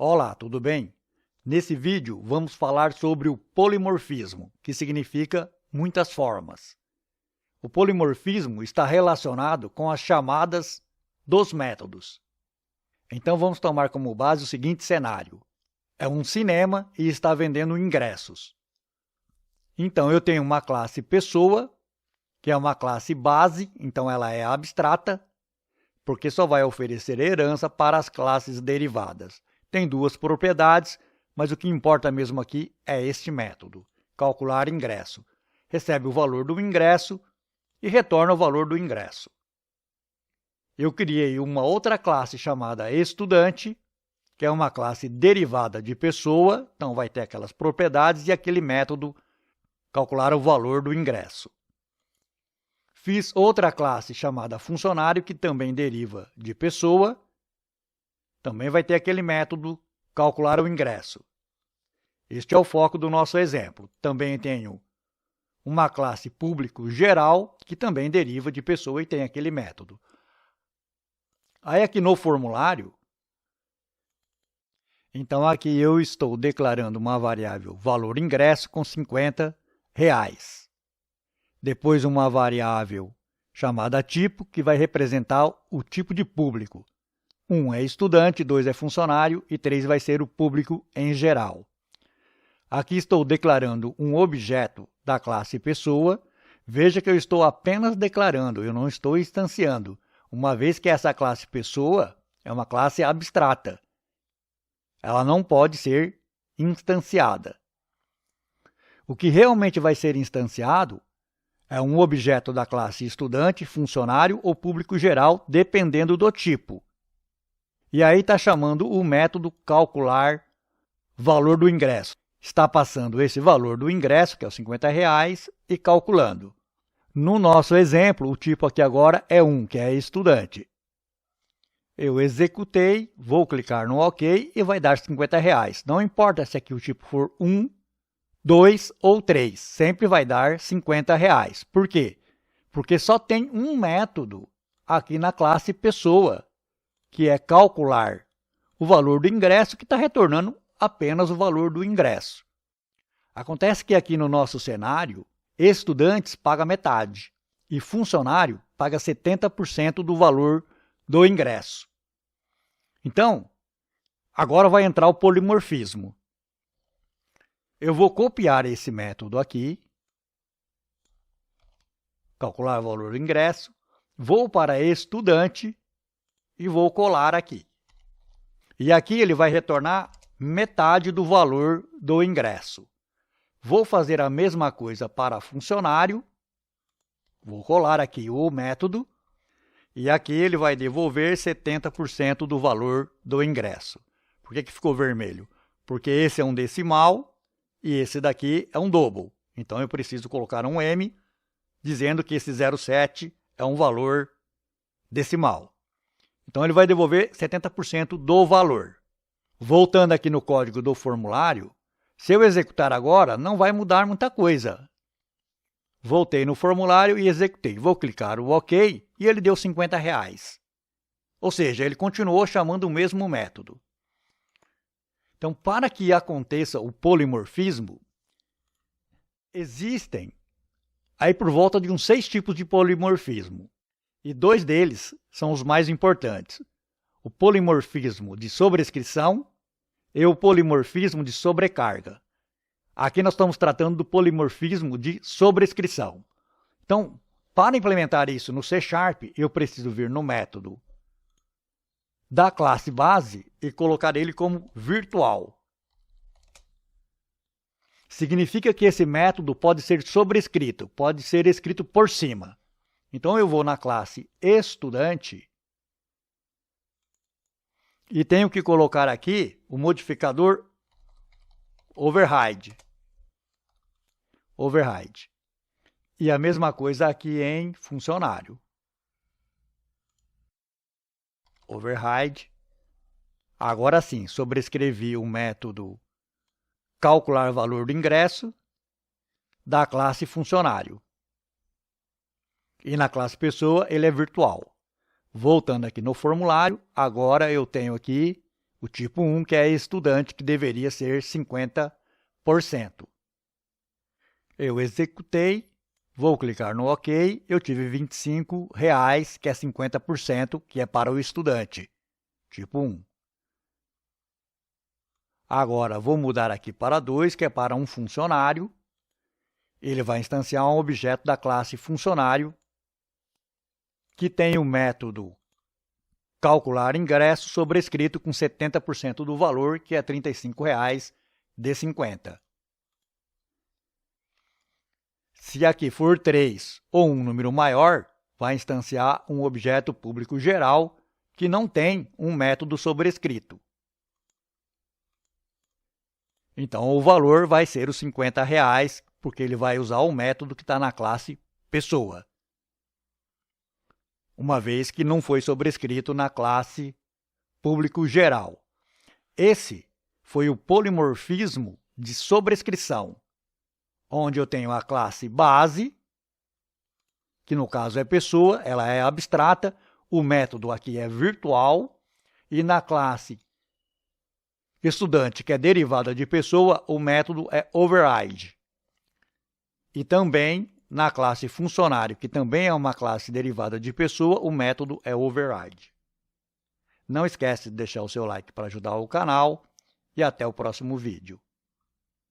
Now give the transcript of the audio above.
Olá, tudo bem? Nesse vídeo vamos falar sobre o polimorfismo, que significa muitas formas. O polimorfismo está relacionado com as chamadas dos métodos. Então vamos tomar como base o seguinte cenário. É um cinema e está vendendo ingressos. Então eu tenho uma classe pessoa, que é uma classe base, então ela é abstrata, porque só vai oferecer herança para as classes derivadas. Tem duas propriedades, mas o que importa mesmo aqui é este método, calcular ingresso. Recebe o valor do ingresso e retorna o valor do ingresso. Eu criei uma outra classe chamada estudante, que é uma classe derivada de pessoa, então vai ter aquelas propriedades e aquele método calcular o valor do ingresso. Fiz outra classe chamada funcionário, que também deriva de pessoa, também vai ter aquele método calcular o ingresso. Este é o foco do nosso exemplo. Também tenho uma classe público geral, que também deriva de pessoa e tem aquele método. Aí aqui no formulário, então aqui eu estou declarando uma variável valor ingresso com R$50. Depois uma variável chamada tipo, que vai representar o tipo de público. 1 é estudante, 2 é funcionário e 3 vai ser o público em geral. Aqui estou declarando um objeto da classe pessoa. Veja que eu estou apenas declarando, eu não estou instanciando, uma vez que essa classe pessoa é uma classe abstrata. Ela não pode ser instanciada. O que realmente vai ser instanciado é um objeto da classe estudante, funcionário ou público geral, dependendo do tipo. E aí está chamando o método calcular valor do ingresso. Está passando esse valor do ingresso, que é os R$50, e calculando. No nosso exemplo, o tipo aqui agora é 1, que é estudante. Eu executei, vou clicar no OK e vai dar R$50. Não importa se aqui o tipo for 1, 2 ou 3, sempre vai dar R$50. Por quê? Porque só tem um método aqui na classe pessoa, que é calcular o valor do ingresso, que está retornando apenas o valor do ingresso. Acontece que aqui no nosso cenário, estudantes paga metade e funcionário paga 70% do valor do ingresso. Então, agora vai entrar o polimorfismo. Eu vou copiar esse método aqui, calcular o valor do ingresso, vou para estudante e vou colar aqui. E aqui ele vai retornar metade do valor do ingresso. Vou fazer a mesma coisa para funcionário, vou colar aqui o método, e aqui ele vai devolver 70% do valor do ingresso. Por que ficou vermelho? Porque esse é um decimal e esse daqui é um double. Então eu preciso colocar um M, dizendo que esse 0,7 é um valor decimal. Então ele vai devolver 70% do valor. Voltando aqui no código do formulário, se eu executar agora, não vai mudar muita coisa. Voltei no formulário e executei. Vou clicar o OK e ele deu R$50. Ou seja, ele continuou chamando o mesmo método. Então, para que aconteça o polimorfismo, existem aí por volta de uns 6 tipos de polimorfismo. E 2 deles são os mais importantes. O polimorfismo de sobrescrição e o polimorfismo de sobrecarga. Aqui nós estamos tratando do polimorfismo de sobrescrição. Então, para implementar isso no C#, eu preciso vir no método da classe base e colocar ele como virtual. Significa que esse método pode ser sobrescrito, pode ser escrito por cima. Então, eu vou na classe estudante e tenho que colocar aqui o modificador override. E a mesma coisa aqui em funcionário. Override. Agora sim, sobrescrevi o método calcular valor do ingresso da classe funcionário. E na classe pessoa ele é virtual. Voltando aqui no formulário, agora eu tenho aqui O tipo 1, que é estudante, que deveria ser 50%. Eu executei, vou clicar no OK, eu tive R$ 25, que é 50%, que é para o estudante, tipo 1. Agora, vou mudar aqui para 2, que é para um funcionário. Ele vai instanciar um objeto da classe funcionário, que tem o método calcular ingresso sobrescrito com 70% do valor, que é R$ 35,50. Se aqui for 3 ou um número maior, vai instanciar um objeto público geral que não tem um método sobrescrito. Então, o valor vai ser os R$ 50, porque ele vai usar o método que está na classe pessoa, uma vez que não foi sobrescrito na classe público geral. Esse foi o polimorfismo de sobrescrição, onde eu tenho a classe base, que no caso é pessoa, ela é abstrata, o método aqui é virtual, e na classe estudante, que é derivada de pessoa, o método é override. E também na classe funcionário, que também é uma classe derivada de pessoa, o método é override. Não esquece de deixar o seu like para ajudar o canal e até o próximo vídeo.